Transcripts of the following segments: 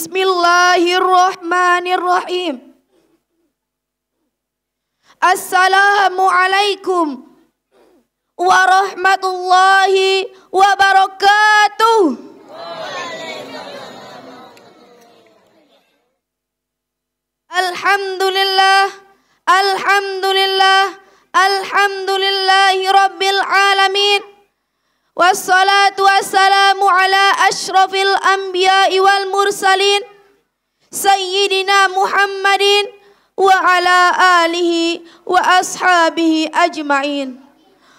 Bismillahirrahmanirrahim. Assalamualaikum warahmatullahi wabarakatuh. Alhamdulillah, alhamdulillah, alhamdulillahi rabbil alamin. Wassalatu wassalamu ala ashrafil anbiya'i wal mursalin Sayyidina Muhammadin wa ala alihi wa ashabihi ajma'in.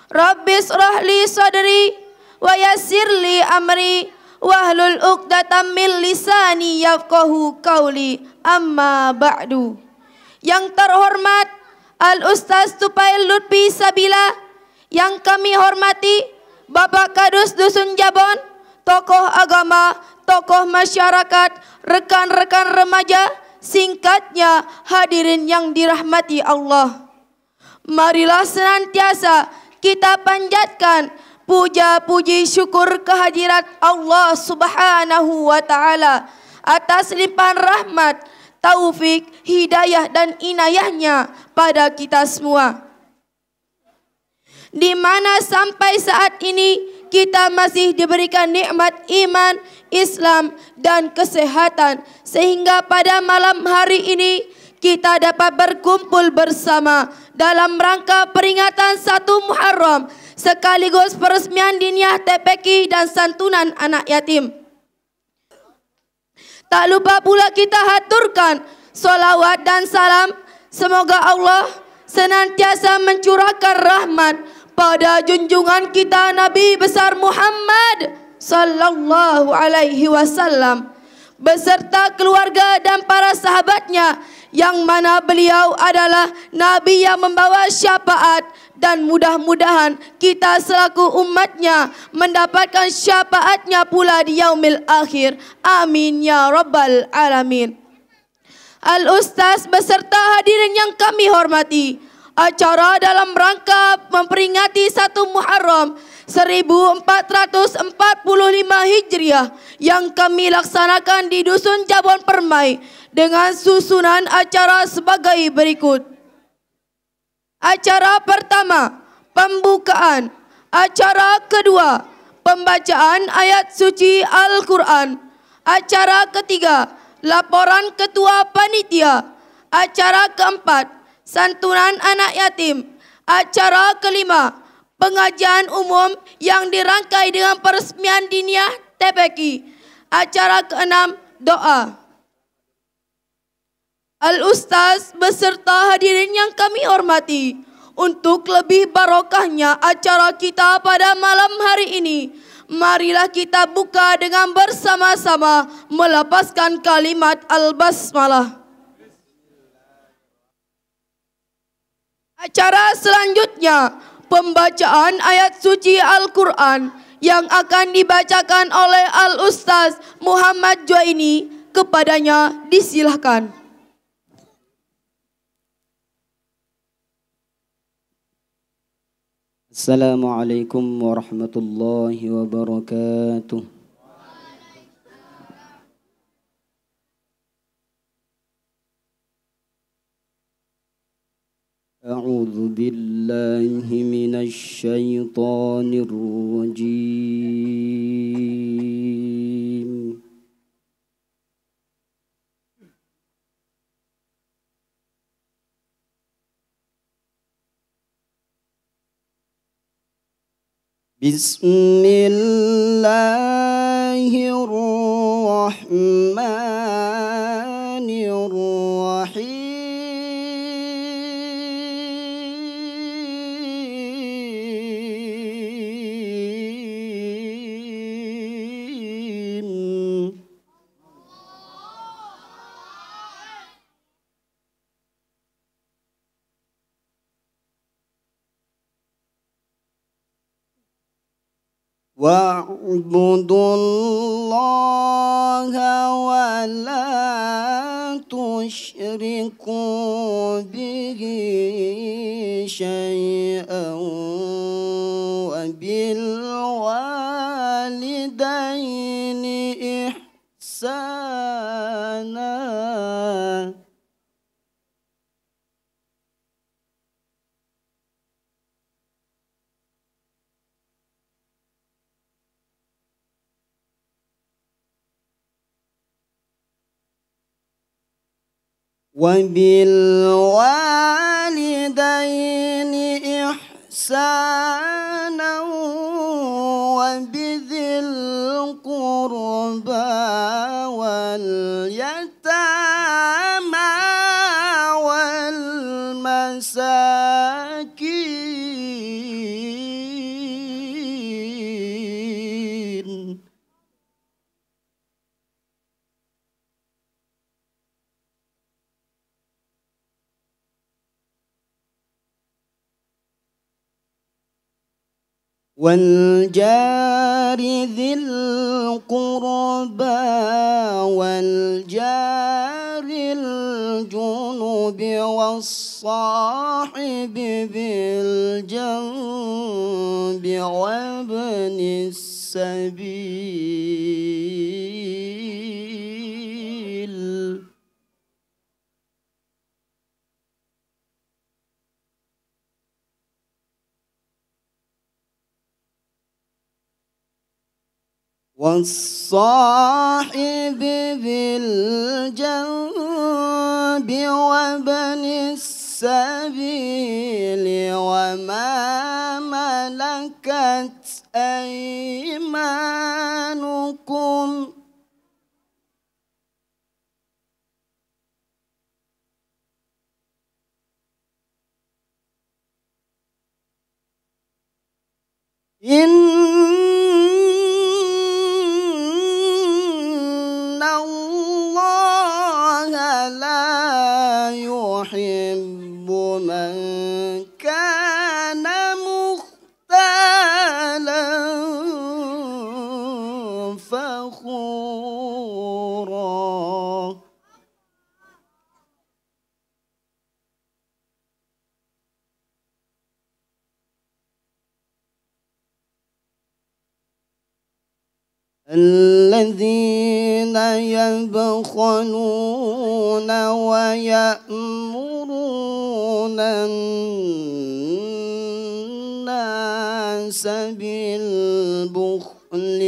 Rabbis rahli sadri wa yassirli amri wahlul uqdatam min lisani yafqahu qawli, amma ba'du. Yang terhormat Al-Ustaz Tufail Lutfi Sabila, yang kami hormati Bapak Kadus Dusun Jabon, tokoh agama, tokoh masyarakat, rekan-rekan remaja, singkatnya hadirin yang dirahmati Allah. Marilah senantiasa kita panjatkan puja puji syukur kehadirat Allah Subhanahu wa taala atas limpahan rahmat, taufik, hidayah dan inayahnya pada kita semua. Di mana sampai saat ini kita masih diberikan nikmat iman, Islam dan kesehatan, sehingga pada malam hari ini kita dapat berkumpul bersama dalam rangka peringatan 1 Muharram sekaligus peresmian Diniyah TPQ dan santunan anak yatim. Tak lupa pula kita haturkan solawat dan salam, semoga Allah senantiasa mencurahkan rahmat pada junjungan kita Nabi besar Muhammad sallallahu alaihi wasallam beserta keluarga dan para sahabatnya, yang mana beliau adalah Nabi yang membawa syafaat, dan mudah-mudahan kita selaku umatnya mendapatkan syafaatnya pula di yaumil akhir. Amin ya rabbal alamin. Al-Ustaz beserta hadirin yang kami hormati, acara dalam rangka memperingati 1 Muharram 1445 Hijriah yang kami laksanakan di Dusun Jabon Permai dengan susunan acara sebagai berikut. Acara pertama, pembukaan. Acara kedua, pembacaan ayat suci Al-Quran. Acara ketiga, laporan ketua panitia. Acara keempat, santunan anak yatim. Acara kelima, pengajian umum yang dirangkai dengan peresmian Diniyah TPQ. Acara keenam, doa. Al-Ustaz beserta hadirin yang kami hormati, untuk lebih barokahnya acara kita pada malam hari ini, marilah kita buka dengan bersama-sama melepaskan kalimat Al-Basmalah. Acara selanjutnya, pembacaan ayat suci Al-Quran yang akan dibacakan oleh Al-Ustaz Muhammad Juaini. Kepadanya disilahkan. Assalamualaikum warahmatullahi wabarakatuh. A'udzu billahi minasy syaithanir rajim. Bismillahirrahmanirrahim. Wa'budullaha wa la tusyriku bihi syai'an wa bil walidaini ihsana. وبالوالدين إحسانا وبذي القربى واليتامى والمساكين والجار ذي القربى والجار الجنب والصاحب بالجنب وابن السبيل والصاحب بالجنب وابن السبيل وما ملكت أيمانكم إن الله لا يحب من كان مختالا فخورا الذين يبخلون ويأمرون الناس بالبخل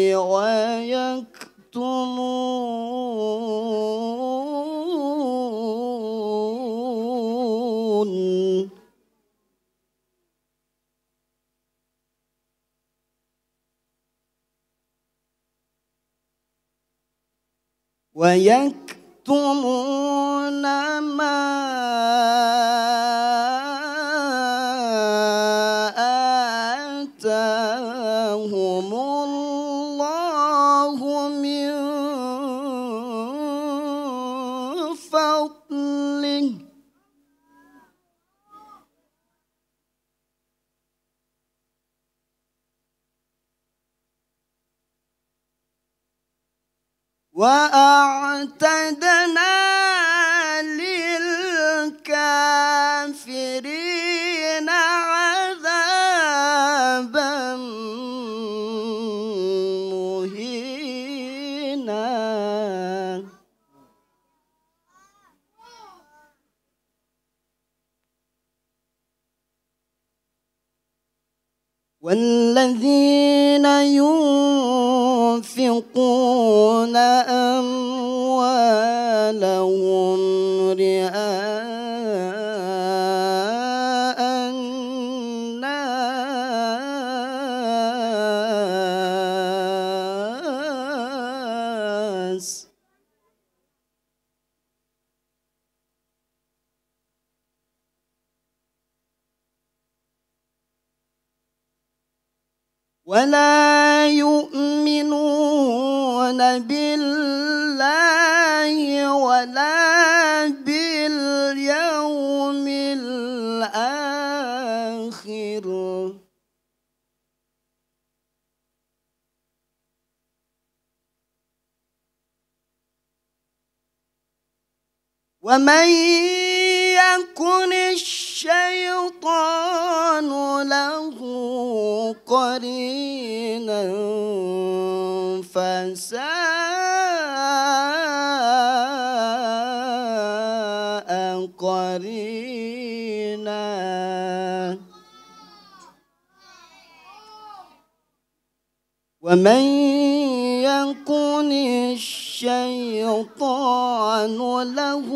ويكتمون ما آتاهم الله من فضله وأعتدنا للكافرين عذابا مهينا والذين ينفقون أموالهم رئاء الناس ولا يؤمنون بالله ولا باليوم الآخر ومن يكن الشيطان له قرينا فساء قرينا ومن يكن الشيطان له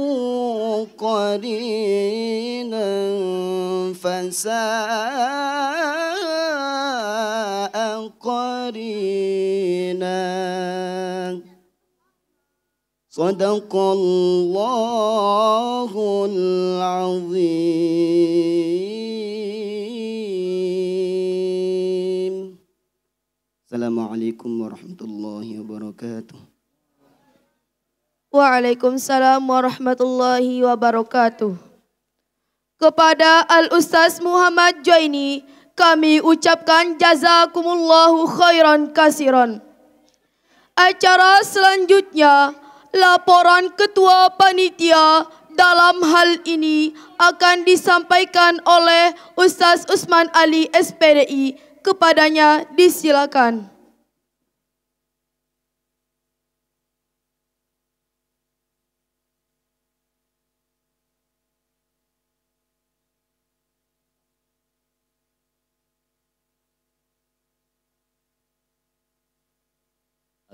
قرينا فساء قرينا صدق الله العظيم. Assalamualaikum warahmatullahi wabarakatuh. Waalaikumsalam warahmatullahi wabarakatuh. Kepada Al-Ustaz Muhammad Juaini kami ucapkan jazakumullahu khairan kasiran. Acara selanjutnya, laporan Ketua Panitia dalam hal ini akan disampaikan oleh Ustaz Usman Ali SPDI. Kepadanya disilakan.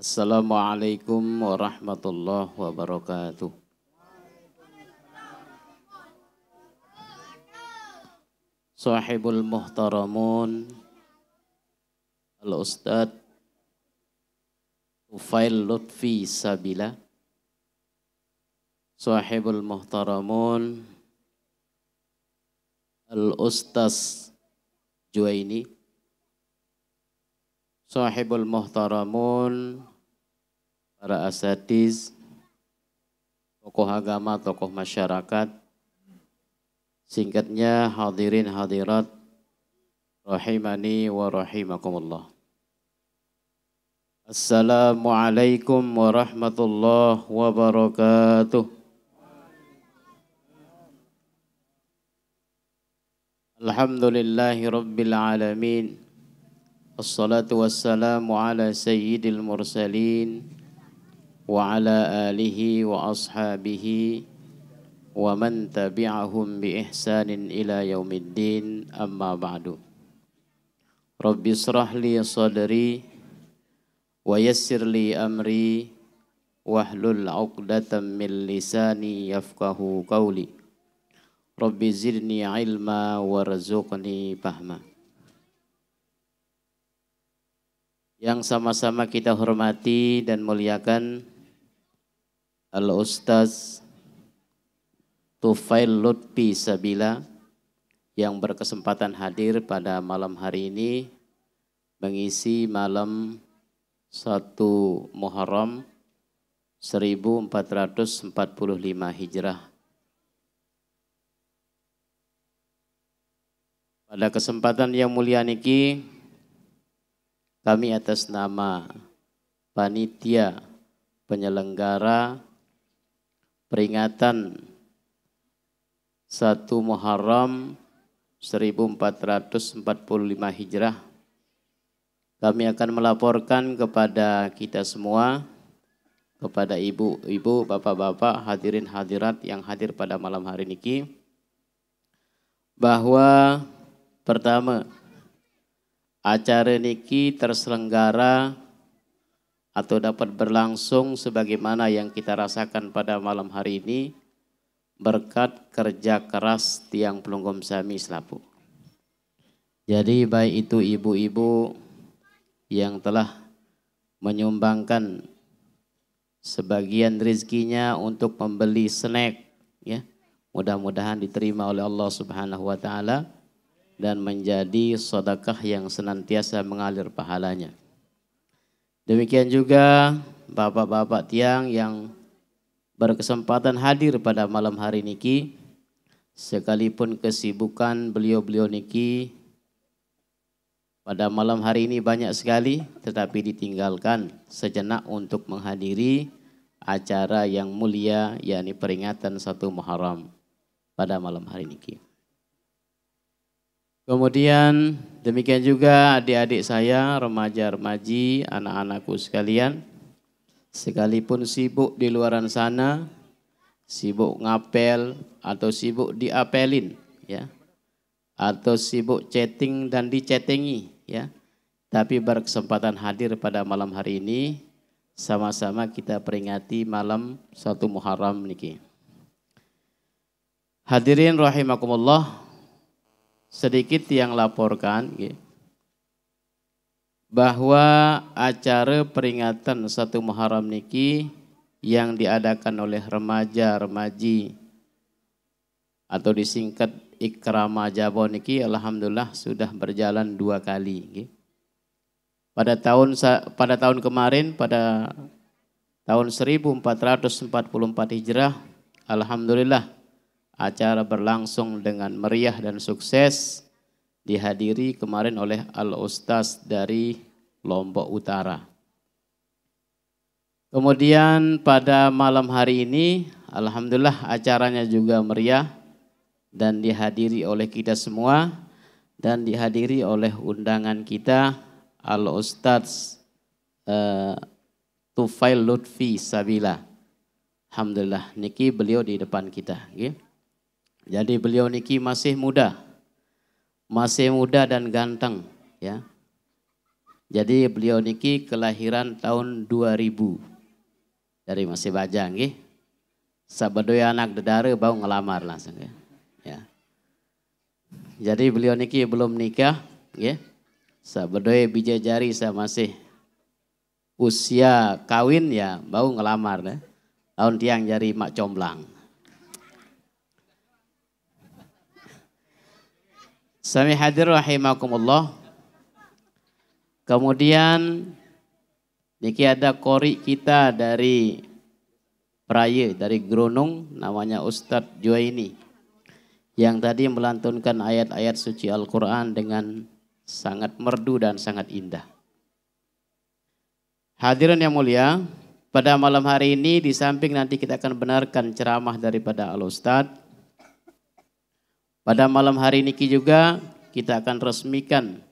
Assalamualaikum warahmatullahi wabarakatuh. Sahibul muhtaramun Al-Ustadz Tufail Lutfi Sabila, Sahibul muhtaramun Al-Ustaz Juaini, Sahibul muhtaramun para asatiz, tokoh agama, tokoh masyarakat, singkatnya hadirin hadirat rahimani wa rahimakumullah. Assalamualaikum warahmatullahi wabarakatuh. Alhamdulillahi rabbil alamin. Assalatu wassalamu ala sayyidil mursalin wa ala alihi wa ashabihi wa man tabi'ahum bi ihsanin ila yaumiddin, amma ba'du. Rabbi israh li sadri wa yassir li amri wahlul 'uqdatam min lisani yafqahu qawli. Rabbi zidni ilma warzuqni fahma. Yang sama-sama kita hormati dan muliakan Al-Ustaz Tufail Lutfi Sabila yang berkesempatan hadir pada malam hari ini mengisi malam 1 Muharram 1445 Hijrah. Pada kesempatan yang mulia niki, kami atas nama panitia penyelenggara peringatan 1 Muharram 1445 Hijrah, kami akan melaporkan kepada kita semua, kepada ibu-ibu, bapak-bapak, hadirin hadirat yang hadir pada malam hari ini, bahwa pertama, acara niki terselenggara atau dapat berlangsung sebagaimana yang kita rasakan pada malam hari ini berkat kerja keras tiang pelunggum sami selapu. Jadi baik itu ibu-ibu yang telah menyumbangkan sebagian rezekinya untuk membeli snack, ya, mudah-mudahan diterima oleh Allah Subhanahu wa taala dan menjadi sedekah yang senantiasa mengalir pahalanya. Demikian juga bapak-bapak tiang yang berkesempatan hadir pada malam hari niki, sekalipun kesibukan beliau-beliau niki pada malam hari ini banyak sekali, tetapi ditinggalkan sejenak untuk menghadiri acara yang mulia, yakni peringatan 1 Muharram pada malam hari niki. Kemudian demikian juga adik-adik saya, remaja-remaji, anak-anakku sekalian, sekalipun sibuk di luaran sana, sibuk ngapel atau sibuk diapelin, ya, atau sibuk chatting dan dichattingi, ya, tapi berkesempatan hadir pada malam hari ini, sama-sama kita peringati malam 1 Muharram niki. Hadirin rahimakumullah, sedikit yang laporkan bahwa acara peringatan 1 Muharram niki yang diadakan oleh remaja-remaji atau disingkat Ikrama Jabon niki alhamdulillah sudah berjalan 2 kali. Pada tahun kemarin, pada tahun 1444 Hijrah, alhamdulillah acara berlangsung dengan meriah dan sukses, dihadiri kemarin oleh Al-Ustaz dari Lombok Utara. Kemudian pada malam hari ini, alhamdulillah acaranya juga meriah dan dihadiri oleh kita semua dan dihadiri oleh undangan kita Al-Ustaz Tufail Lutfi Sabila. Alhamdulillah niki beliau di depan kita. Jadi beliau niki masih muda dan ganteng ya. Jadi beliau niki kelahiran tahun 2000 dari masih bajang nggih. Sabadoy anak dedara bau ngelamar langsung ya. Jadi beliau niki belum nikah nggih. Sabadoy bijajari saya masih usia kawin ya bau ngelamar ya. Tahun tiang jari mak comblang. Sami hadir rahimakumullah. Kemudian niki ada kori kita dari Praye, dari Gronong, namanya Ustadz Juwaini, yang tadi melantunkan ayat-ayat suci Al-Quran dengan sangat merdu dan sangat indah. Hadirin yang mulia, pada malam hari ini di samping nanti kita akan benarkan ceramah daripada Al-Ustadz, pada malam hari ini juga kita akan resmikan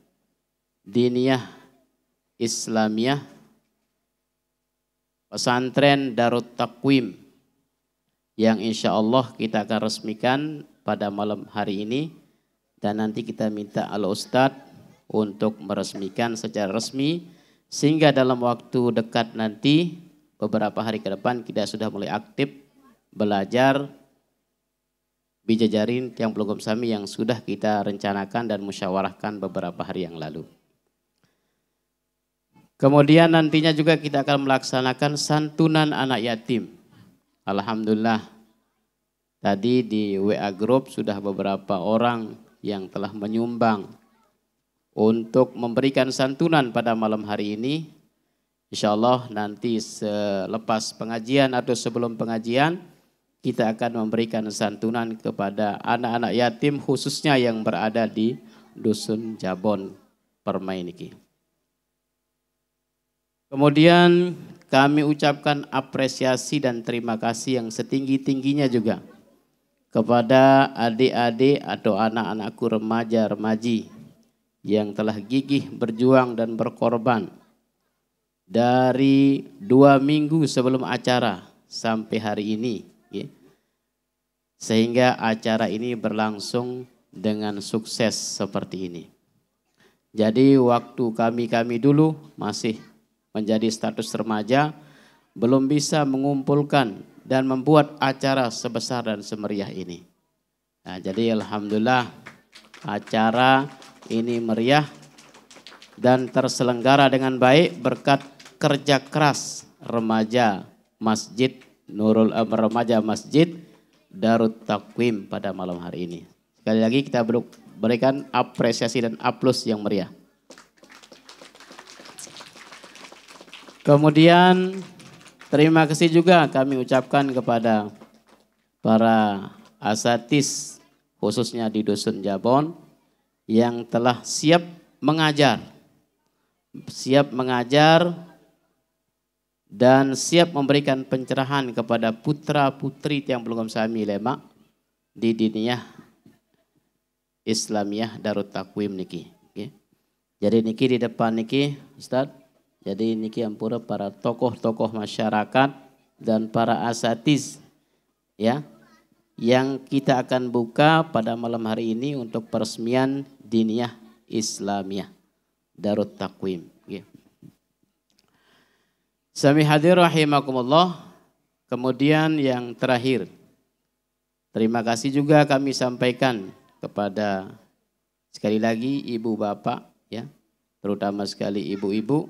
Diniyah Islamiyah Pesantren Darut Taqwim yang insya Allah kita akan resmikan pada malam hari ini, dan nanti kita minta Al-Ustadz untuk meresmikan secara resmi sehingga dalam waktu dekat nanti beberapa hari ke depan kita sudah mulai aktif belajar bijajarin yang belum sami yang sudah kita rencanakan dan musyawarahkan beberapa hari yang lalu. Kemudian nantinya juga kita akan melaksanakan santunan anak yatim. Alhamdulillah tadi di WA Group sudah beberapa orang yang telah menyumbang untuk memberikan santunan pada malam hari ini. Insya Allah nanti selepas pengajian atau sebelum pengajian kita akan memberikan santunan kepada anak-anak yatim khususnya yang berada di Dusun Jabon Permai niki. Kemudian kami ucapkan apresiasi dan terima kasih yang setinggi-tingginya juga kepada adik-adik atau anak-anakku remaja-remaji yang telah gigih berjuang dan berkorban dari 2 minggu sebelum acara sampai hari ini ya. Sehingga acara ini berlangsung dengan sukses seperti ini. Jadi waktu kami dulu masih menjadi status remaja, belum bisa mengumpulkan dan membuat acara sebesar dan semeriah ini. Nah, jadi alhamdulillah acara ini meriah dan terselenggara dengan baik berkat kerja keras remaja Masjid remaja Masjid Darut Taqwim pada malam hari ini. Sekali lagi kita berikan apresiasi dan aplaus yang meriah. Kemudian terima kasih juga kami ucapkan kepada para asatiz khususnya di Dusun Jabon yang telah siap mengajar dan siap memberikan pencerahan kepada putra-putri yang belum sami lemak di Diniyah Islamiyah Darut Taqwim niki. Jadi niki di depan niki Ustadz. Jadi niki ampura para tokoh-tokoh masyarakat dan para asatiz ya yang kita akan buka pada malam hari ini untuk peresmian Diniyah Islamiyah Darut Taqwim. Sami hadir rahimakumullah. Kemudian yang terakhir, terima kasih juga kami sampaikan kepada sekali lagi ibu bapak ya, terutama sekali ibu-ibu.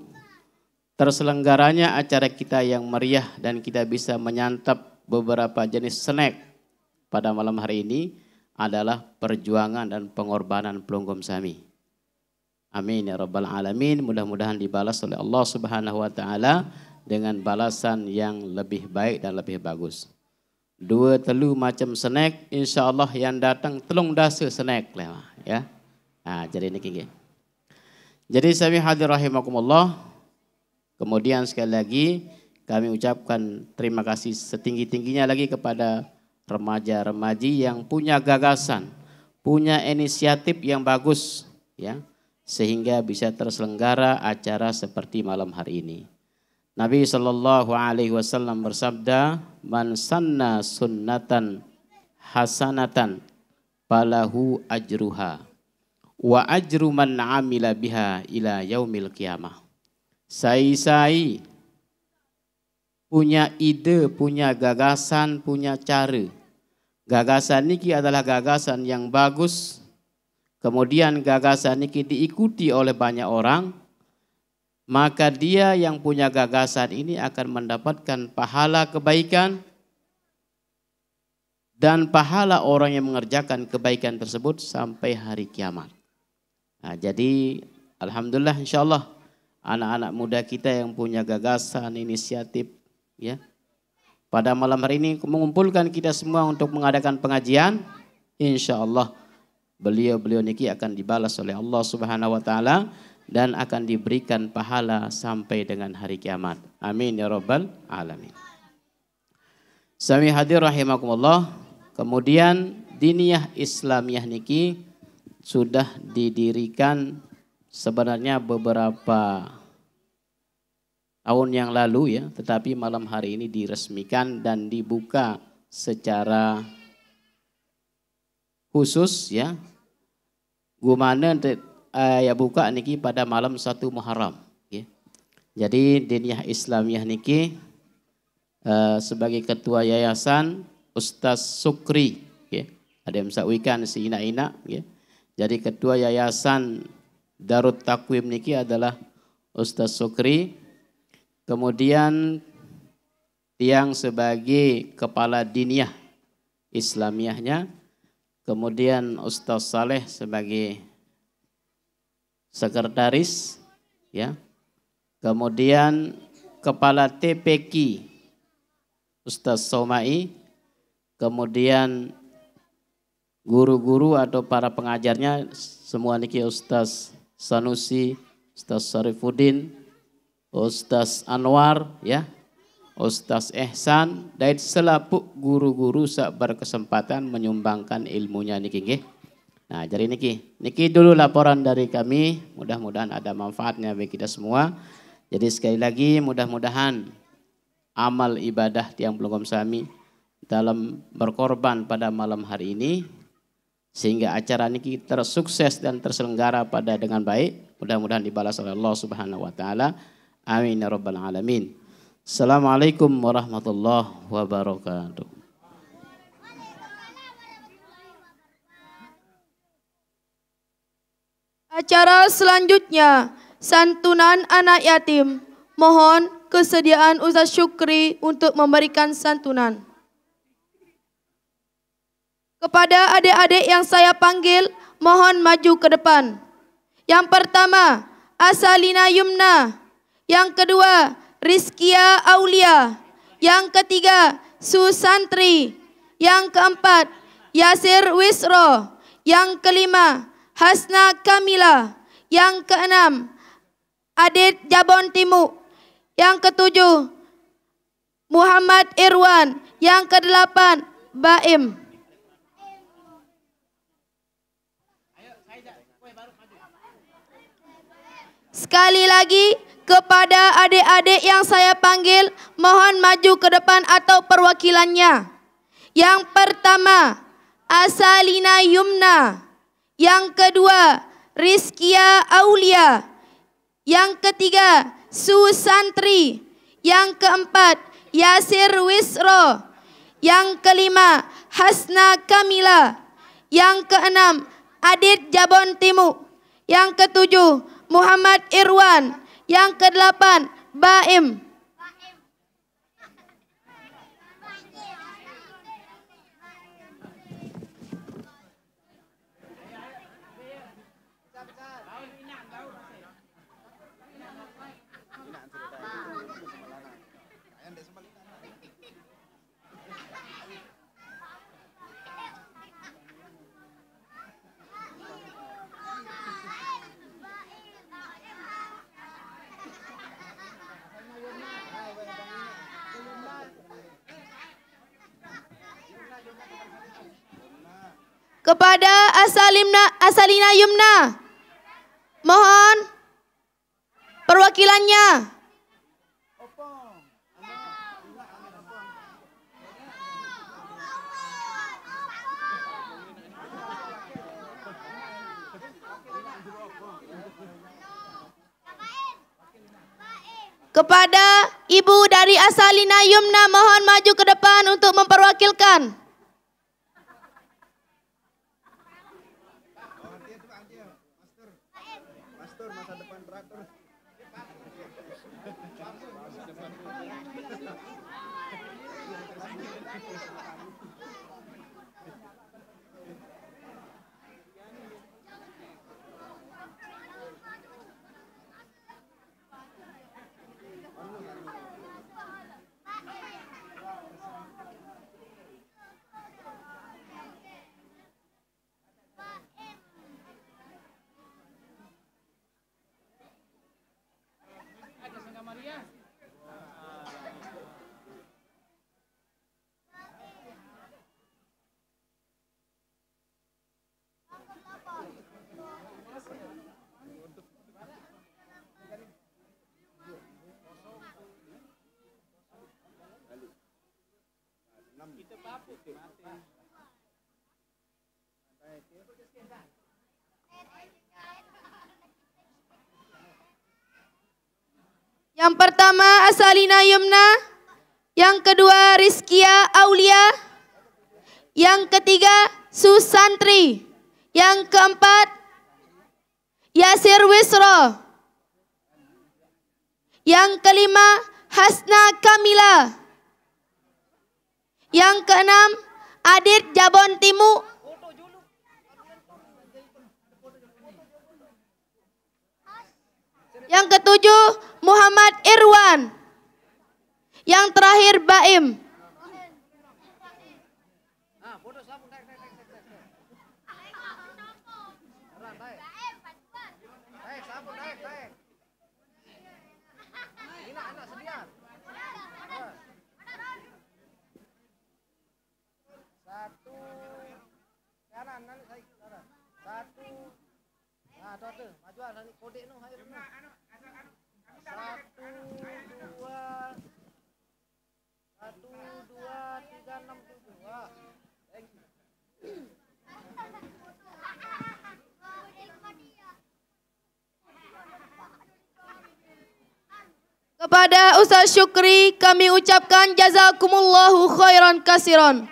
Terselenggaranya acara kita yang meriah dan kita bisa menyantap beberapa jenis snack pada malam hari ini adalah perjuangan dan pengorbanan Pelonggom Sami. Amin ya rabbal alamin. Mudah-mudahan dibalas oleh Allah Subhanahu wa taala dengan balasan yang lebih baik dan lebih bagus. 2 telu macam snack, insya-Allah yang datang telung dasa snack lah ya. Nah, jadi ini gini. Jadi sami hadir rahimakumullah. Kemudian sekali lagi kami ucapkan terima kasih setinggi-tingginya lagi kepada remaja-remaji yang punya gagasan, punya inisiatif yang bagus ya, sehingga bisa terselenggara acara seperti malam hari ini. Nabi sallallahu alaihi wasallam bersabda, "Man sanna sunnatan hasanatan falahu ajruha wa ajru man amila biha ila yaumil qiyamah." Sai punya ide, punya gagasan, punya cara. Gagasan niki adalah gagasan yang bagus. Kemudian gagasan niki diikuti oleh banyak orang. Maka dia yang punya gagasan ini akan mendapatkan pahala kebaikan. Dan pahala orang yang mengerjakan kebaikan tersebut sampai hari kiamat. Nah, jadi alhamdulillah insyaallah anak-anak muda kita yang punya gagasan, inisiatif ya. Pada malam hari ini mengumpulkan kita semua untuk mengadakan pengajian. Insyaallah beliau-beliau niki akan dibalas oleh Allah Subhanahu wa taala dan akan diberikan pahala sampai dengan hari kiamat. Amin ya rabbal alamin. Sami hadir rahimakumullah. Kemudian diniyah Islamiyah niki sudah didirikan sebenarnya beberapa tahun yang lalu ya, tetapi malam hari ini diresmikan dan dibuka secara khusus ya. Gumana ya buka niki pada malam 1 Muharram ya. Jadi diniyah Islamiyah niki sebagai ketua yayasan Ustaz Sukri ya. Ada yang sawikan si ina-ina ya. Jadi ketua yayasan Darut Takwim niki adalah Ustaz Sukri. Kemudian tiang sebagai kepala diniyah Islamiyahnya. Kemudian Ustaz Saleh sebagai sekretaris ya. Kemudian kepala TPQ Ustaz Somai. Kemudian guru-guru atau para pengajarnya semua niki Ustaz Sanusi, Ustaz Sarifuddin, Ustaz Anwar ya, Ustaz Ehsan dan selapuk guru-guru sak berkesempatan menyumbangkan ilmunya niki nggih. Nah, jadi niki dulu laporan dari kami, mudah-mudahan ada manfaatnya bagi kita semua. Jadi sekali lagi mudah-mudahan amal ibadah tiang Pelonggom Sami dalam berkorban pada malam hari ini sehingga acara ini tersukses dan terselenggara pada dengan baik. Mudah-mudahan dibalas oleh Allah Subhanahu wa taala. Amin ya rabbal alamin. Assalamualaikum warahmatullahi wabarakatuh. Acara selanjutnya santunan anak yatim. Mohon kesediaan Ustaz Syukri untuk memberikan santunan. Kepada adik-adik yang saya panggil, mohon maju ke depan. Yang pertama, Asalina Yumna. Yang kedua, Rizkia Aulia. Yang ketiga, Susantri. Yang keempat, Yasir Wisro. Yang kelima, Hasna Kamila. Yang keenam, Adit Jabon Timuk. Yang ketujuh, Muhammad Irwan. Yang kedelapan, Baim. Sekali lagi kepada adik-adik yang saya panggil, mohon maju ke depan atau perwakilannya. Yang pertama, Asalina Yumna. Yang kedua, Rizkia Aulia. Yang ketiga, Susantri. Yang keempat, Yasir Wisro. Yang kelima, Hasna Kamila. Yang keenam, Adit Jabon Timu. Yang ketujuh, Muhammad Irwan. Yang kedelapan, Baim. Kepada Asalina Yumna, mohon perwakilannya. Kepada ibu dari Asalina Yumna, mohon maju ke depan untuk memperwakilkan. Yang pertama Asalina Yumna, yang kedua Rizkia Aulia, yang ketiga Susantri, yang keempat Yasir Wisro, yang kelima Hasna Kamila, yang keenam Adit Jabon Timu, yang ketujuh Muhammad Irwan, yang terakhir Baim. Kepada Ustaz Syukri kami ucapkan jazakumullahu khairan kasiran.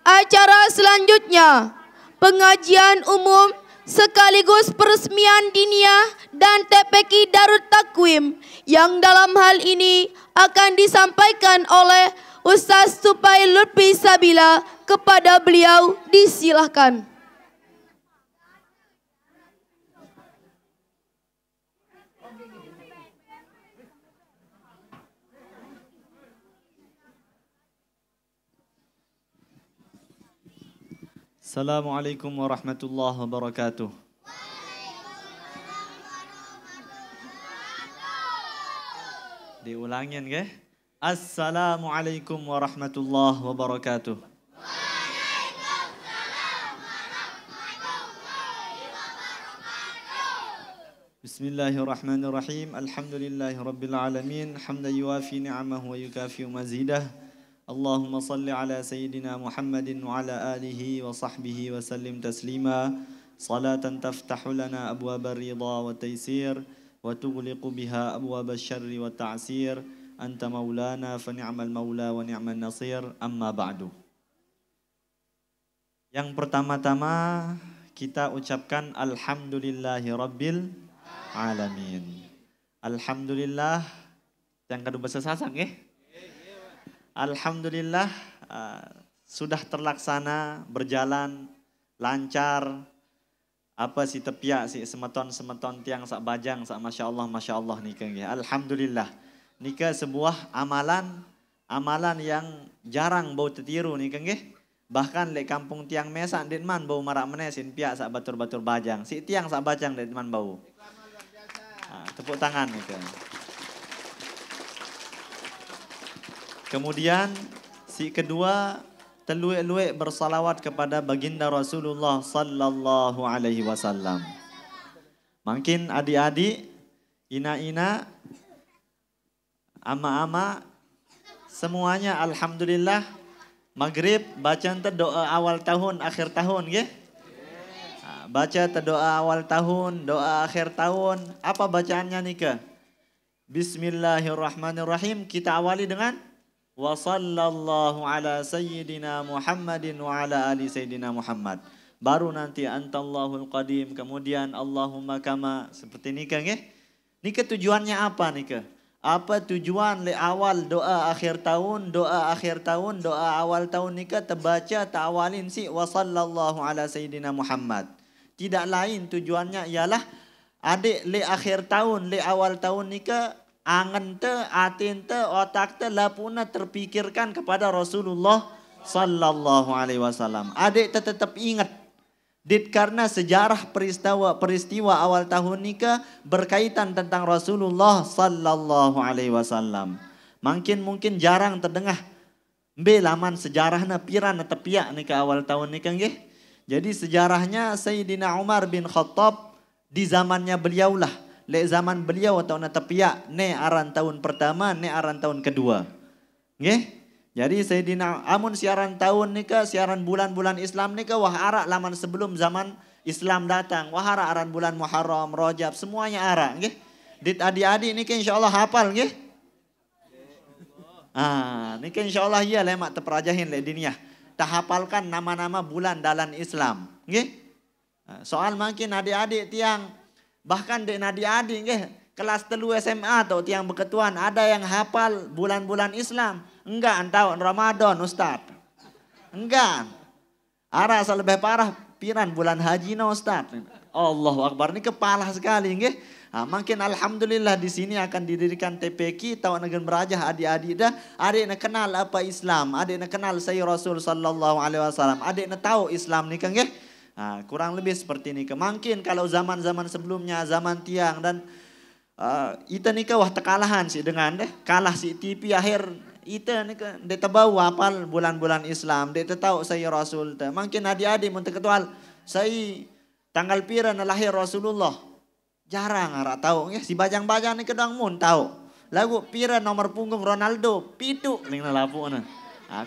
Acara selanjutnya pengajian umum sekaligus peresmian diniyah dan TPQ Darut Takwim yang dalam hal ini akan disampaikan oleh Ustaz Supai Lutfi Sabila. Kepada beliau disilahkan. Assalamualaikum warahmatullahi wabarakatuh. Diulangin ke? Assalamualaikum warahmatullahi wabarakatuh. Bismillahirrahmanirrahim. Alhamdulillahi rabbil alamin. Hamdan yuafi ni'amahu wa yukafi mazidah. Allahumma salli ala Sayyidina Muhammadin wa ala alihi wa sahbihi wa sallim taslima. Salatan taftahu lana abwaba ridha wa taysir wa tughliqu biha abwaba syarri wa ta'sir anta maulana fa ni'mal maula wa ni'man nasir, amma ba'du. Yang pertama-tama kita ucapkan alhamdulillahi rabbil alamin. Alhamdulillah, yang kedua bahasa Sasang ya. Alhamdulillah sudah terlaksana, berjalan lancar. Apa si tepiak si semeton tiang sak bajang sak masya Allah nikah ya. Alhamdulillah. Nikah sebuah amalan yang jarang bau tertiru nikah ya. Bahkan lek kampung tiang mesak ditman bau marak menesin piak sak batur bajang. Si tiang sak bajang ditman bau. Tepuk tangan nikah. Kemudian si kedua terluek-luek bersalawat kepada baginda Rasulullah sallallahu alaihi wasallam. Mungkin adik-adik, ina-ina, ama-ama, semuanya alhamdulillah maghrib baca doa awal tahun, akhir tahun ya. Baca doa awal tahun, doa akhir tahun. Apa bacaannya nika? Bismillahirrahmanirrahim. Kita awali dengan wa sallallahu ala sayyidina Muhammadin wa ala ali sayyidina Muhammad. Baru nanti antallahul qadim, kemudian Allahumma kama, seperti nikah nggih. Nikah tujuannya apa nikah? Apa tujuan le awal doa akhir tahun, doa akhir tahun, doa awal tahun nikah terbaca ta'awalin si wa sallallahu ala sayyidina Muhammad. Tidak lain tujuannya ialah adik le akhir tahun, le awal tahun nikah angan te, atin te, otak te lapuna terpikirkan kepada Rasulullah sallallahu alaihi wasallam. Adik tetap ingat. Dit karena sejarah peristiwa awal tahun nikah berkaitan tentang Rasulullah sallallahu alaihi wasallam. Mungkin jarang terdengar laman sejarahna piran tepiak nikah awal tahun nikah nggih. Jadi sejarahnya Sayyidina Umar bin Khattab di zamannya beliaulah. Lek zaman beliau atau na tepiak ne aran tahun pertama, ne aran tahun kedua. Nggih? Jadi Sayyidina amun siaran tahun nika, siaran bulan-bulan Islam nika wah arak laman sebelum zaman Islam datang. Wah arak aran bulan Muharram, Rajab, semuanya arak nggih. Dit adik-adik nika insyaallah hafal nggih. Nika insyaallah ya lemak teperajahin lek diniyah. Tahapalkan nama-nama bulan dalam Islam, nggih. Soal mungkin adik-adik tiang bahkan dek adik-adik nggih kelas 3 SMA atau tiang beketuan ada yang hafal bulan-bulan Islam. Enggak, antau Ramadan Ustaz. Enggak. Ara lebih parah piran bulan haji no Ustaz. Allahu Akbar, ini kepala sekali nggih. Mungkin alhamdulillah di sini akan didirikan TPQ tahu negeri berajah adik-adik dah. Adik nak kenal apa Islam, adik nak kenal Sayyid Rasul sallallahu alaihi wasallam, adik nak tahu Islam ni kan nggih. Kurang lebih seperti ini. Mungkin kalau zaman-zaman sebelumnya, zaman tiang dan ita nikah wah tekalahan sih dengan deh kalah si TV akhir ita nikah dia tahu apal bulan-bulan Islam, dia tahu saya Rasul. Mungkin adik-adik untuk ketual saya tanggal pira lahir Rasulullah jarang ara tahu ya si bajang-bajang ni kedang mun tahu lagu pira nomor punggung Ronaldo pitu ning lapuna.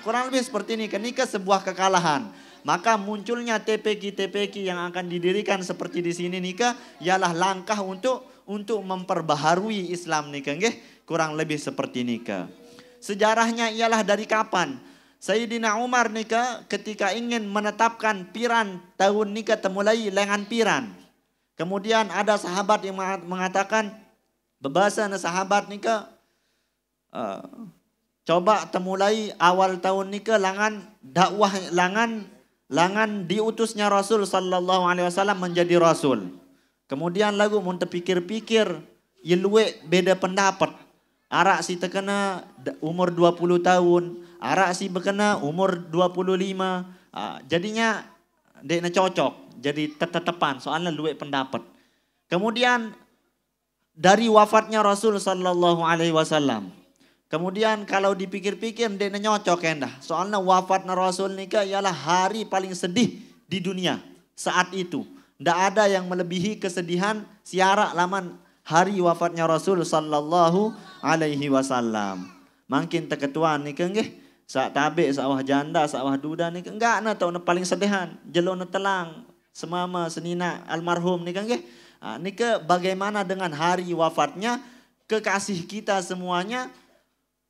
Kurang lebih seperti ini. Kenika sebuah kekalahan. Maka munculnya TPQ yang akan didirikan seperti di sini nikah ialah langkah untuk memperbaharui Islam nikah nggih. Kurang lebih seperti nikah. Sejarahnya ialah dari kapan? Sayyidina Umar nikah ketika ingin menetapkan piran tahun nikah temulai lengan piran. Kemudian ada sahabat yang mengatakan bebasan sahabat nikah coba temulai awal tahun nikah langan dakwah langan diutusnya Rasul sallallahu alaihi wasallam menjadi rasul. Kemudian lagu mun terpikir-pikir yelue beda pendapat. Arak si terkena umur 20 tahun, arak si berkena umur 25. Jadinya dia cocok, jadi tetepan soalnya luwe pendapat. Kemudian dari wafatnya Rasul sallallahu alaihi wasallam. Kemudian kalau dipikir-pikir dia nyocok endah. Soalnya wafatnya Rasul nikah ialah hari paling sedih di dunia saat itu. Tidak ada yang melebihi kesedihan siarak laman hari wafatnya Rasul sallallahu alaihi wasallam. Makin terketuan nikah nggih. Saat tabik, sawah janda, sawah duda nikah enggak na tau na paling sedihan. Jelo na telang semama senina almarhum nikah nggih. Nikah bagaimana dengan hari wafatnya kekasih kita semuanya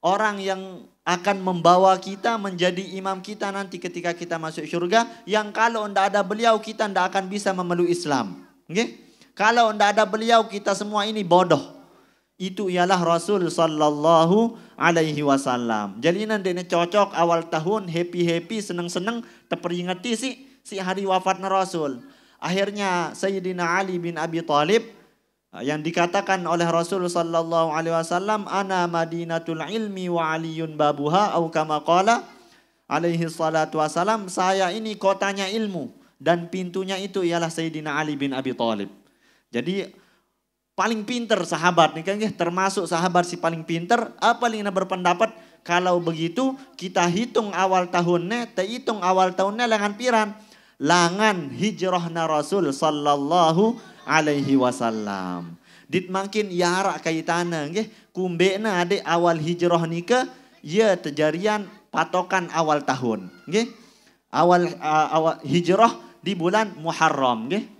orang yang akan membawa kita menjadi imam kita nanti ketika kita masuk syurga, yang kalau tidak ada beliau kita tidak akan bisa memeluk Islam. Okay? Kalau tidak ada beliau kita semua ini bodoh. Itu ialah Rasul sallallahu alaihi wasallam. Jadi nanti cocok awal tahun happy-happy senang-senang terperingati si hari wafatnya Rasul. Akhirnya Sayyidina Ali bin Abi Thalib yang dikatakan oleh Rasul sallallahu alaihi wasallam, ana madinatul ilmi wa aliyun babuha, atau kama qala alaihi salatu wasallam, saya ini kotanya ilmu dan pintunya itu ialah Sayyidina Ali bin Abi Thalib. Jadi paling pinter sahabat nih kan, termasuk sahabat si paling pinter. Apa lina berpendapat kalau begitu kita hitung awal tahunnya, hitung awal tahunnya langan piran, langan hijrahna Rasul sallallahu alaihi wasallam. Dit makin yara kaitana nggih, kumbena ade awal hijrah nika ya terjadian patokan awal tahun nggih. Awal hijrah di bulan Muharram nggih.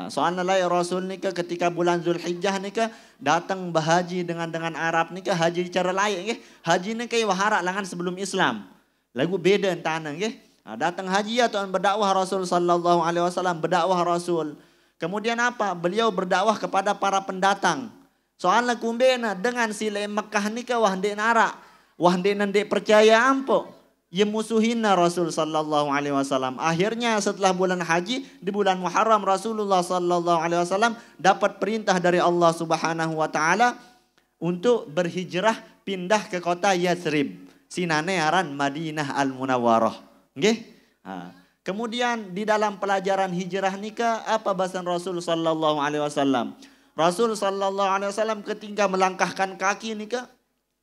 Soalnya lah Rasul nika ketika bulan Zulhijjah nika datang berhaji dengan Arab nika haji cara lain nggih. Haji nika wahara langan sebelum Islam. Lagu beda tanah nggih. Datang haji atau berdakwah Rasul sallallahu alaihi wasallam, berdakwah Rasul. Kemudian apa? Beliau berdakwah kepada para pendatang. Soalnya kumbena dengan sila Mekah nika wah ndek nara, wah ndek percaya ampo. Ia musuhina Rasul sallallahu alaihi wasallam. Akhirnya setelah bulan haji di bulan Muharram Rasulullah sallallahu alaihi wasallam dapat perintah dari Allah Subhanahu wa taala untuk berhijrah pindah ke kota Yathrib. Sinane aran Madinah Al-Munawwarah. Nggih? Kemudian di dalam pelajaran hijrah nika apa bahasan Rasul sallallahu alaihi wasallam? Rasul sallallahu alaihi wasallam ketika melangkahkan kaki nika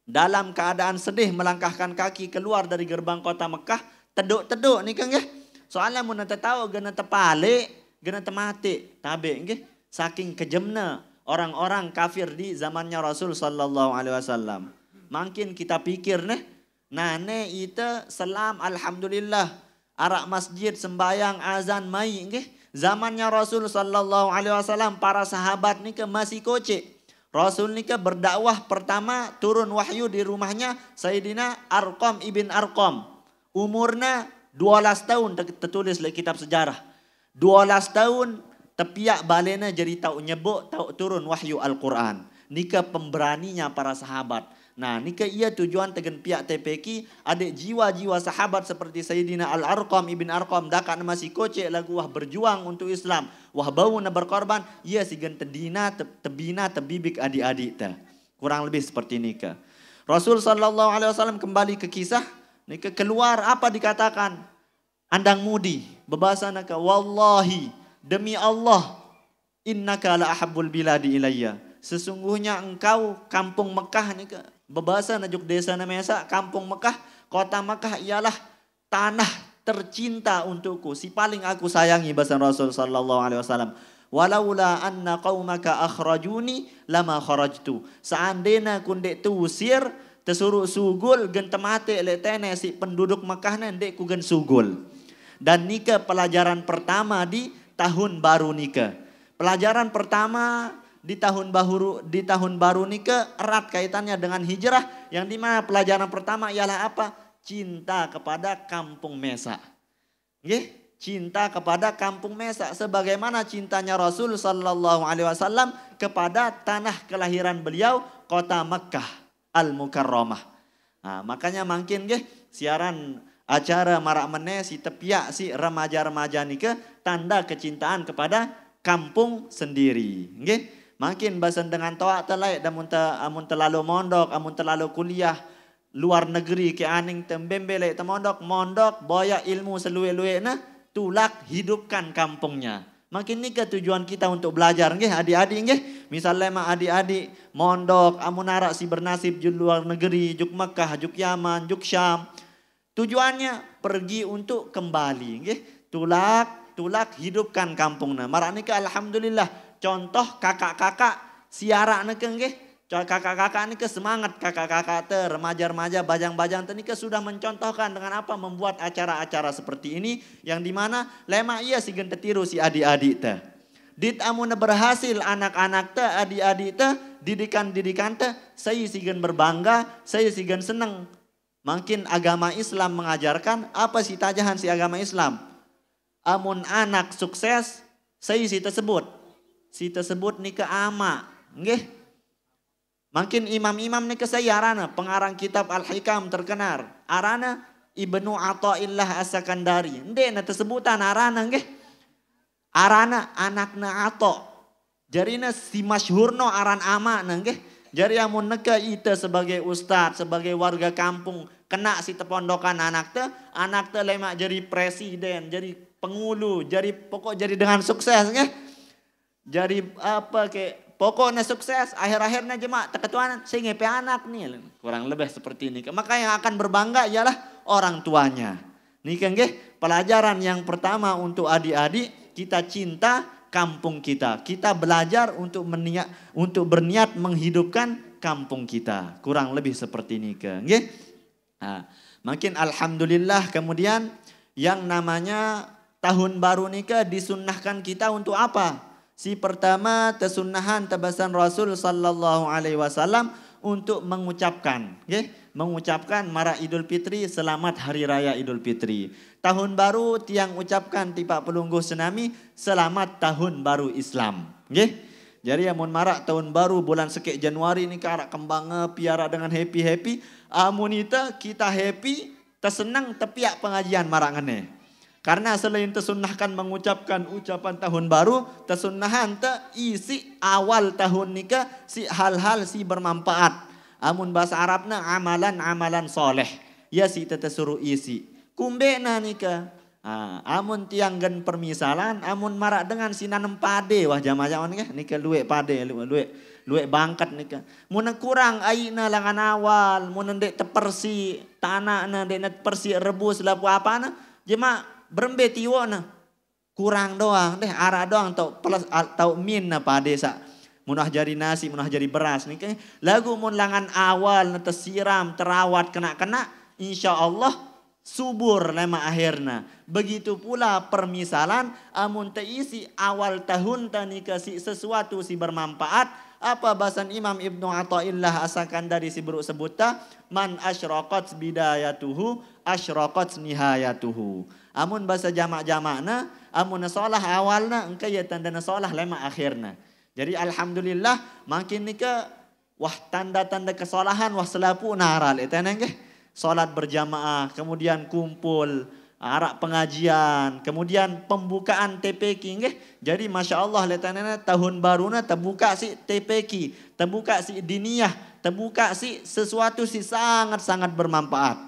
dalam keadaan sedih melangkahkan kaki keluar dari gerbang kota Mekah, teduk-teduk nika nggih. Soalnya mun tahu gena tepale, gena temati, tabe nggih. Saking kejemna orang-orang kafir di zamannya Rasul sallallahu alaihi wasallam. Makin kita pikir nane ita selam alhamdulillah arak masjid sembayang azan mai nggih. Zamannya Rasul sallallahu alaihi wasallam para sahabat nika masih kocek. Rasul nika berdakwah pertama turun wahyu di rumahnya Sayyidina Arqam ibn Arqam. Umurnya 12 tahun tertulis di kitab sejarah. 12 tahun tepiak balena jadi tahu nyebut tahu turun wahyu Al-Quran. Nika pemberaninya para sahabat. Nah nika ia tujuan tegen pihak TPK adik jiwa-jiwa sahabat seperti Sayyidina Al-Arqam ibn Arqam dakan masih kocek lagu wah berjuang untuk Islam. Wah bau na berkorban, ia sigan tedina, tebina, tebibik adik-adik ta. Kurang lebih seperti nika. Rasul sallallahu alaihi wasallam kembali ke kisah, nika keluar apa dikatakan? Andang mudi, berbahasa naka wallahi demi Allah innaka la ahabbul biladi ilayya. Sesungguhnya engkau kampung Mekah nika. Berbahasa najuk desa namanya kampung Mekah, kota Mekah ialah tanah tercinta untukku, si paling aku sayangi bahasa Rasul sallallahu alaihi wasallam. Walaula anna qaumaka akhrajuni lama kharajtu. Seandainya kundek tu usir, tersuruh sugul gen temate letene si penduduk Mekah ndek ku gen sugul. Dan nika pelajaran pertama di tahun baru nika. Pelajaran pertama di tahun baru nika erat kaitannya dengan hijrah, yang dimana pelajaran pertama ialah apa? Cinta kepada kampung Mesa. Nggih? Cinta kepada kampung Mesa sebagaimana cintanya Rasul sallallahu alaihi wasallam kepada tanah kelahiran beliau, kota Mekah Al-Mukarramah. Nah, makanya makin nggih siaran acara marak meneh si tepiak si remaja-remaja nika tanda kecintaan kepada kampung sendiri. Nggih? Makin bahasan dengan toak telai dan amun terlalu mondok, amun terlalu kuliah luar negeri ke aning tembembele mondok boya ilmu selue-lue na tulak hidupkan kampungnya. Makin ni ke tujuan kita untuk belajar nggih adik-adik nggih. Misalnya mak adik-adik mondok amun arak si bernasib di luar negeri, juk Mekah, juk Yaman, juk Syam. Tujuannya pergi untuk kembali nggih. Tulak hidupkan kampungna. Marak ni ke alhamdulillah contoh kakak-kakak siarak nika nggih. Kakak-kakak nika semangat kakak-kakak remaja-remaja bajang-bajang nika sudah mencontohkan dengan apa membuat acara-acara seperti ini yang dimana lema ia si genta tiru si adik-adik teh. Dit amun berhasil anak-anak teh, adik-adik teh, didikan-didikan teh, saya sigen berbangga, saya sigen seneng. Makin agama Islam mengajarkan apa sih tajahan si agama Islam. Amun anak sukses, saya si tersebut. Si tersebut ni ke ama. Nggih. Makin imam-imam ni ke saya arana, pengarang kitab Al-Hikam terkenal. Arana Ibnu Athaillah As-Sakandari. Ndek na tersebutan arana nggih. Arana anakna Atha. Jarina si masyhurno aran ama nggih. Jari amun neka ite sebagai ustad, sebagai warga kampung kena si tepondokan anak teh lemak jadi presiden, jadi pengulu, jadi pokok jadi dengan sukses nggih. Jadi apa ke pokoknya sukses, akhir-akhirnya jemaah ketuaan saya ngepe anak nih. Kurang lebih seperti ini. Maka yang akan berbangga ialah orang tuanya. Nih kan nggih, pelajaran yang pertama untuk adik-adik, kita cinta kampung kita. Kita belajar untuk berniat menghidupkan kampung kita. Kurang lebih seperti ini kan nggih. Nah, makin alhamdulillah kemudian yang namanya tahun baru nikah disunnahkan kita untuk apa? Si pertama tersunnahan tabasan Rasul sallallahu alaihi wasallam untuk mengucapkan, mengucapkan mara Idul Fitri, selamat hari raya Idul Fitri. Tahun baru tiang ucapkan tipak pelungguh senami, selamat tahun baru Islam. Jadi amun marak tahun baru bulan sekek Januari ni karak kembang piara dengan happy. Amun kita happy, tersenang tepiak pengajian marak ngene. Karena selain tersunnahkan mengucapkan ucapan tahun baru, tersunnahan isi awal tahun nikah si hal-hal si bermanfaat. Amun bahasa Arabna amalan soleh. Ya si tersuruh isi. Kumbena nikah. Amun tiang gen permisalan, amun marak dengan si nanem pade wah jamaah-jamaah nikah luek pade, luek bangkat nikah. Mun kurang aina langan awal, mun ndek tepersi tanahna ndek persi rebus lapu apana, jemaah berembe tiwo na kurang doang deh arah doang tau plus tau min na pade sa munah jari nasi munah jari beras nih kan lagu mun langan awal na tersiram terawat kena insyaallah subur lema akhirna. Begitu pula permisalan amun teisi awal tahun tani kasih sesuatu si bermanfaat. Apa bahasan Imam Ibnu Athaillah As-Sakandari si buruk sebuta man asyraqat bidayatuhu asyraqat nihayatuhu. Amun bahasa jamak-jamakna amun solah awalna engkau ya tanda solah lema akhirna. Jadi alhamdulillah makin nika wah tanda-tanda kesolahan wah selapu naral itu nggih. Salat berjamaah, kemudian kumpul, arak pengajian, kemudian pembukaan TPQ nggih. Jadi Masya Allah letanana tahun baruna terbuka si TPQ, terbuka si diniyah, terbuka si sesuatu si sangat-sangat bermanfaat.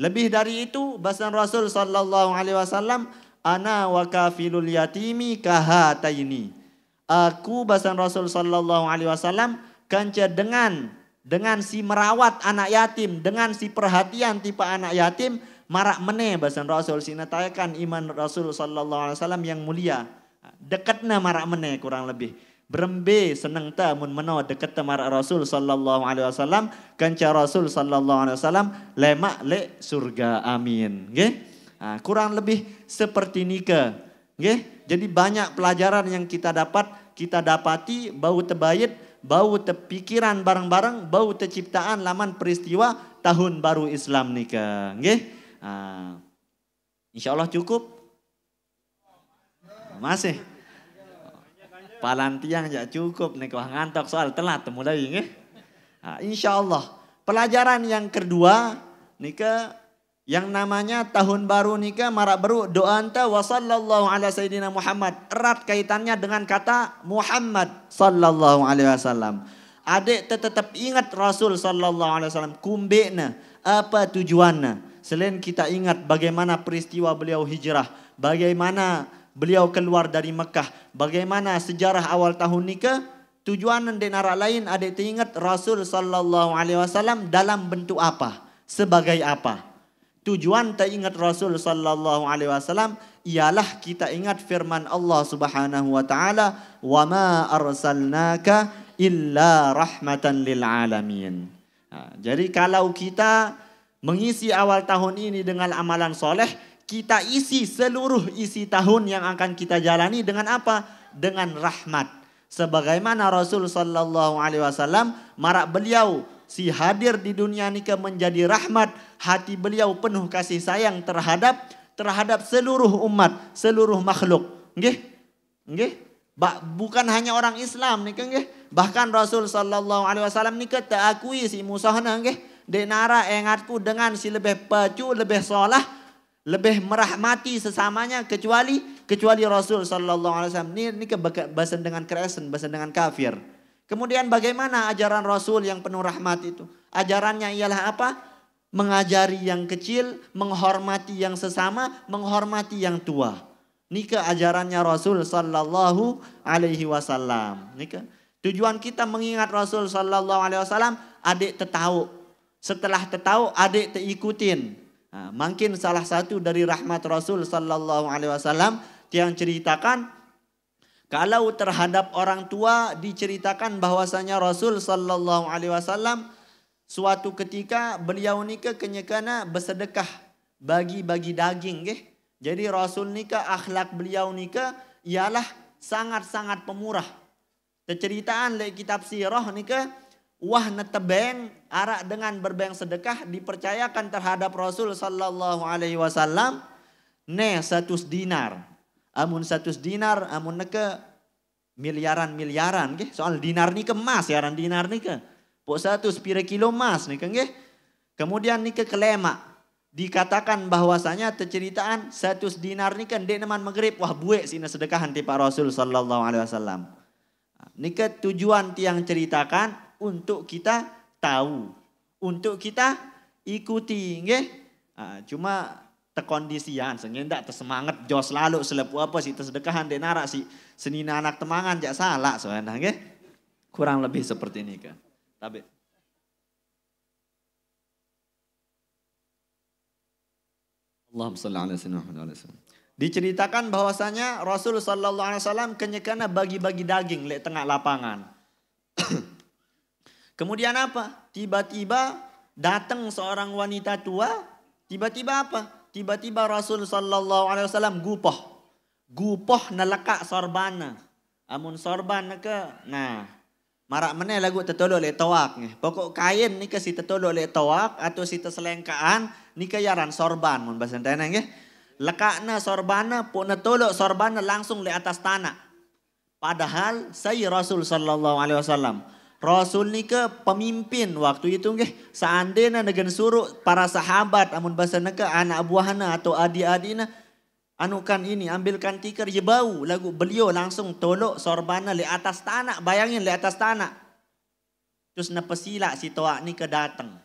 Lebih dari itu bahasan Rasul sallallahu alaihi wasallam ana wa kafilul yatimi kahataini. Aku bahasan Rasul sallallahu alaihi wasallam kanca dengan si merawat anak yatim, dengan si perhatian tipe anak yatim marak meneh bahasan Rasul sinatayakan iman Rasul sallallahu alaihi wasallam yang mulia. Dekatna marak meneh kurang lebih. Berembe seneng ta mun meno deket marak Rasul sallallahu alaihi wasallam kanca Rasul sallallahu alaihi wasallam lemak le surga amin nggih. Kurang lebih seperti nikah nggih. Jadi banyak pelajaran yang kita dapati bau tebayit, bau terpikiran bareng-bareng, bau terciptaan laman peristiwa tahun baru Islam nikah nggih. Insyaallah cukup. Masih palantiang ya cukup nih wah ngantok soal telat mulai nggih. Insyaallah pelajaran yang kedua nikah yang namanya tahun baru nikah marak baru doa anta wa sallallahu ala sayyidina Muhammad erat kaitannya dengan kata Muhammad sallallahu alaihi wasallam. Adik tetap ingat Rasul sallallahu alaihi wasallam kumbena apa tujuannya selain kita ingat bagaimana peristiwa beliau hijrah, bagaimana beliau keluar dari Mekah, bagaimana sejarah awal tahun nikah, tujuan dan nara lain adik teringat Rasul sallallahu alaihi wasallam dalam bentuk apa, sebagai apa. Tujuan teringat Rasul sallallahu alaihi wasallam ialah kita ingat firman Allah Subhanahu wa taala, "Wa ma arsalnaka illa rahmatan lil alamin." Jadi kalau kita mengisi awal tahun ini dengan amalan soleh, kita isi seluruh isi tahun yang akan kita jalani dengan apa? dengan rahmat. Sebagaimana Rasul sallallahu alaihi wasallam marak beliau si hadir di dunia nika menjadi rahmat, hati beliau penuh kasih sayang terhadap seluruh umat, seluruh makhluk. Nggih? Nggih? Bukan hanya orang Islam nika nggih. Bahkan Rasul sallallahu alaihi wasallam nika terakui si musahana nggih. Denara engatku dengan si lebih pacu, lebih solah, lebih merahmati sesamanya kecuali Rasul sallallahu alaihi wasallam. Ini bahasan dengan keresen, bahasan dengan kafir. Kemudian bagaimana ajaran Rasul yang penuh rahmat itu? Ajarannya ialah apa? Mengajari yang kecil, menghormati yang sesama, menghormati yang tua. Nika ajarannya Rasul sallallahu alaihi wasallam. Nika tujuan kita mengingat Rasul sallallahu alaihi wasallam, adik tertahu. Setelah tahu adik terikutin. Nah, mungkin salah satu dari rahmat Rasul sallallahu alaihi wasallam yang ceritakan kalau terhadap orang tua diceritakan bahwasanya Rasul sallallahu alaihi wasallam suatu ketika beliau nikah kenyekana bersedekah bagi-bagi daging nggih. Jadi Rasul nikah akhlak beliau nikah ialah sangat-sangat pemurah. Terceritaan le kitab sirah nikah wah netebeng arak dengan berbeng sedekah dipercayakan terhadap Rasul sallallahu alaihi wasallam ne 100 dinar. Amun 100 dinar amun neke miliaran nggih. Soal dinar ni ke emas ya dinar ni ke. Pok 100 pira kilo emas ni nggih. Kemudian ni ke kelema dikatakan bahwasanya terceritaan 100 dinar ni kan dek neman maghrib wah buek sina sedekahan ti Pak Rasul sallallahu alaihi wasallam. Nika tujuan tiang ceritakan untuk kita tahu, untuk kita ikuti, nggih. Cuma tekondisian, sehingga ndak tersemangat jos lalu selepu apa sih tersedekahan denara si senina anak temangan jak salah soalnya, nggih. Kurang lebih seperti ini kan. Tapi Allahumma shalli ala sayyidina Muhammad. Diceritakan bahwasanya Rasul sallallahu alaihi wasallam kenyekana bagi-bagi daging lek tengah lapangan. Kemudian apa? Tiba-tiba datang seorang wanita tua. Tiba-tiba apa? Tiba-tiba Rasul sallallahu alaihi wasallam gupoh. Gupoh nalaka sorbana. Amun sorban ke, nah marak meneh lagu tertolok le tawak nih. Pokok kain ni ke si tertolok le tawak atau si terselengkaan ni ke yaran sorban mun bahasa tanah nggih. Lekakna sorbana pun netolok sorbana langsung le atas tanah. Padahal saya Rasul sallallahu alaihi wasallam Rasul ni ke pemimpin waktu itu nggih. Seandainya dengan suruh para sahabat amun bahasa neka anak buahna atau adik-adikna anukan ini ambilkan tikar je bau lagu beliau langsung tolok sorbana le atas tanah. Bayangin le atas tanah. Terus napesila si toak ni ke datang.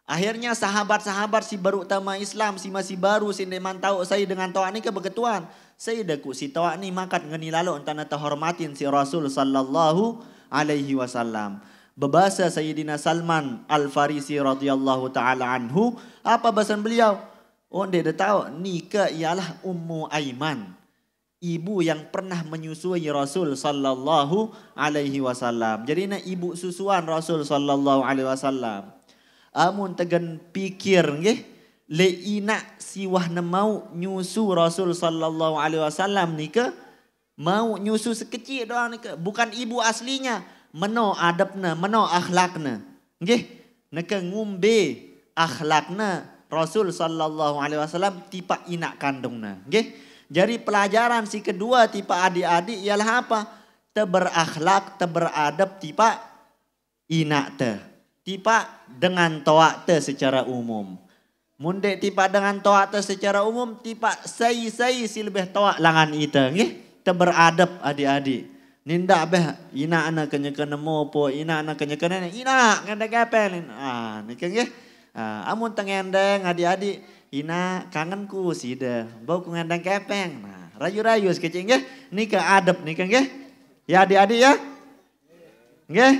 Akhirnya sahabat-sahabat si baru utama Islam si masih baru si neman tahu saya dengan toak ni ke beketuan. Saya deku si toak ni makat ngeni lalu entana terhormatin si Rasul sallallahu alaihi wasallam. Berbahasa Sayyidina Salman Al-Farisi radhiyallahu taala anhu, apa bahasan beliau? Oh dia dah tahu nikah ialah Ummu Aiman, ibu yang pernah menyusui Rasul sallallahu alaihi wasallam. Jadi nak ibu susuan Rasul sallallahu alaihi wasallam. Amun tegan pikir nggih, le ina siwah na mau nyusu Rasul sallallahu alaihi wasallam nikah mau nyusu sekecil doang ni ke. Bukan ibu aslinya. Meno adabna, meno akhlakna. Nggih, neke ngumbe akhlakna Rasul sallallahu alaihi wasallam tipa inak kandungna. Nggih. Jadi pelajaran si kedua tipa adik-adik ialah apa? Te berakhlak, te beradab tipa inak te. Tipa dengan toak te secara umum. Munde tipa dengan toak te secara umum tipa sai si lebih toak langan ita. Nggih. Beradab adik-adik. Ninda beh ina anak kenyekana mopo, ina anak kenyekana ina nganda gapel. Ni kan nggih. Amun tengendeng adik-adik, ina kangenku sida. Bau ku ngandang kepeng. Nah, rayu-rayu sekecil nggih. Nika adab nika nggih. Ya adik-adik ya. Nggih.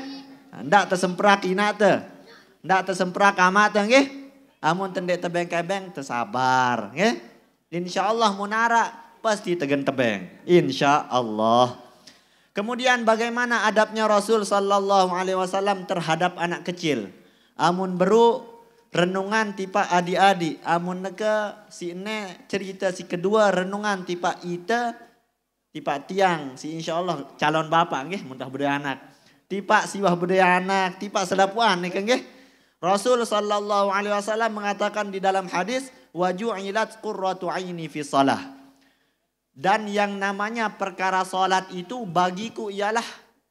Ndak tersemprak ina teh. Ndak tersemprak amat teh nggih. Amun tendek tebeng-kebeng tersabar nggih. Insyaallah munara pasti tegen tebeng. Insya Allah. Kemudian bagaimana adabnya Rasul sallallahu alaihi wasallam terhadap anak kecil. Amun beru renungan tipa adik-adik. Amun neka si ne cerita si kedua renungan tipa ita tipak tiang si insyaallah calon bapak nggih muntah berdaya anak. Tipak siwah berdaya anak, tipak selapuan nih kan nggih. Rasul sallallahu alaihi wasallam mengatakan di dalam hadis wa ju'ilat qurratu aini fi shalah. Dan yang namanya perkara salat itu bagiku ialah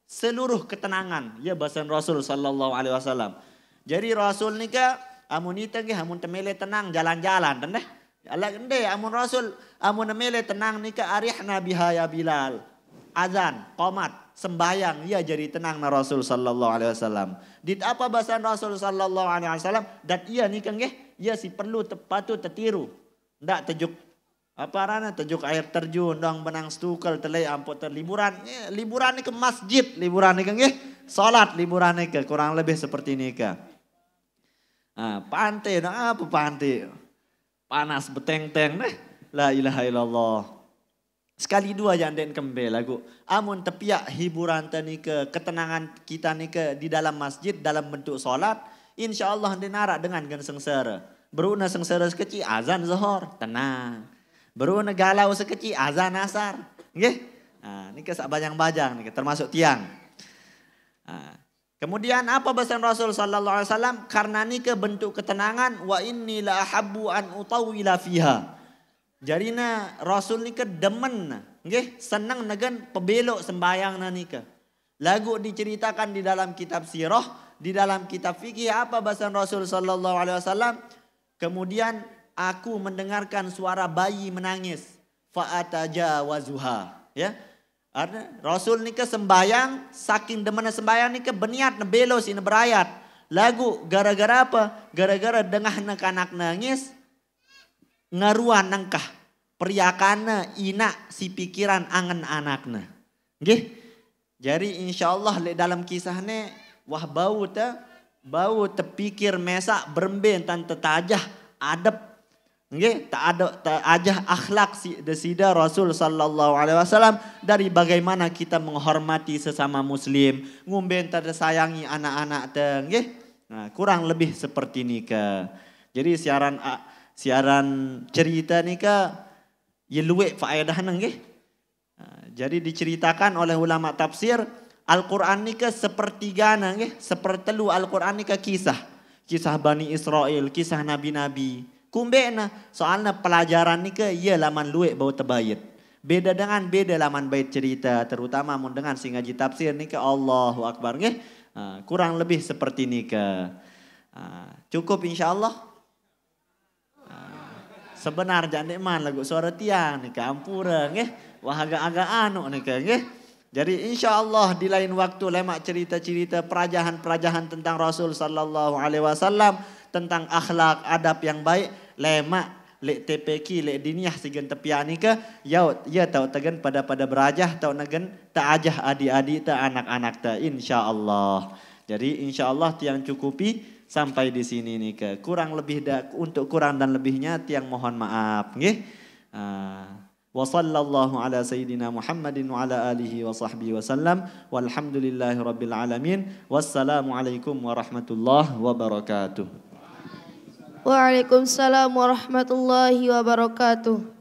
seluruh ketenangan. Ya bahasa Rasul sallallahu alaihi wasallam. Jadi Rasul ni ke amun ita nggih amun temele tenang jalan-jalan tendeh. Allah ende amun Rasul amun temele tenang ni ke arihna biha ya Bilal. Azan, qomat, sembayang ya jadi tenang na Rasul sallallahu alaihi wasallam. Dit apa bahasa Rasul sallallahu alaihi wasallam dan ia ni kan nggih ia si perlu patut tertiru. Ndak tejuk apa rana tejuk air terjun dong benang stukal telai ampot terliburan. Liburan ni ke masjid, liburan ni kan nggih salat liburan ni ke kurang lebih seperti ini ke. Pantai nah apa pantai? Panas beteng-teng deh. La ilaha illallah. Sekali dua yang den kembe lagu. Amun tepiak hiburan tani ke ketenangan kita ni ke di dalam masjid dalam bentuk solat. InsyaAllah den arak dengan gen sengsara. Beruna sengsara sekecil azan zuhur tenang. Beruna galau sekecil azan asar. Nggih. Ni ke sak bajang-bajang ni ke termasuk tiang. Kemudian apa pesan Rasul sallallahu alaihi wasallam? Karena ni ke bentuk ketenangan wa inni la ahabbu an utawila fiha. Jarina Rasul ni ke demen, nggih, senang dengan pebelok sembayang ni ke. Lagu diceritakan di dalam kitab sirah, di dalam kitab fikih apa bahasa Rasul sallallahu alaihi wasallam? Kemudian aku mendengarkan suara bayi menangis, fa atajawazuha, ya. Rasul ni ke sembayang, saking demen sembayang ni ke berniat nebelo si berayat. Lagu gara-gara apa? Gara-gara dengah anak nangis. Ngaruan nangkah periakana ina si pikiran angan anakna. Nggih. Jadi insyaallah le dalam kisahnya wah bau terpikir mesak beremben tan tetajah adab. Nggih, tak ajah akhlak sida Rasul sallallahu alaihi wasallam dari bagaimana kita menghormati sesama muslim, ngumben tada sayangi anak-anak teh, nggih. Nah, kurang lebih seperti ini ke. Jadi siaran cerita ni ke ya luwek faedah nggih. Jadi diceritakan oleh ulama tafsir Al-Quran ni ke sepertigana nggih, sepertelu Al-Quran ni ke kisah Bani Israel, kisah nabi-nabi. Kumbena soalnya pelajaran ni ke ia laman luwek bau terbayit. Beda laman bait cerita terutama mun dengan sing ngaji tafsir ni ke Allahu Akbar nggih. Kurang lebih seperti ni ke. Cukup insyaallah. Sebenar jande man lagu suara tiang ni ke ampura nggih. Wah agak-agak anu ni ke nggih. Jadi insyaallah di lain waktu lemak cerita-cerita perajahan tentang Rasul sallallahu alaihi wasallam, tentang akhlak adab yang baik, lemak lek TPK lek diniyah sigen tepian ni ke ya tau tegen pada berajah tau negen tak ajah adik-adik ta anak-anak ta insyaallah. Jadi insyaallah tiang cukupi sampai di sini ni ke. Kurang lebih untuk kurang dan lebihnya tiang mohon maaf nggih. Wa sallallahu ala sayyidina Muhammadin wa ala alihi wa sahbihi wa sallam walhamdulillahi rabbil alamin. Wassalamu alaikum warahmatullahi wabarakatuh. Waalaikumsalam warahmatullahi wabarakatuh.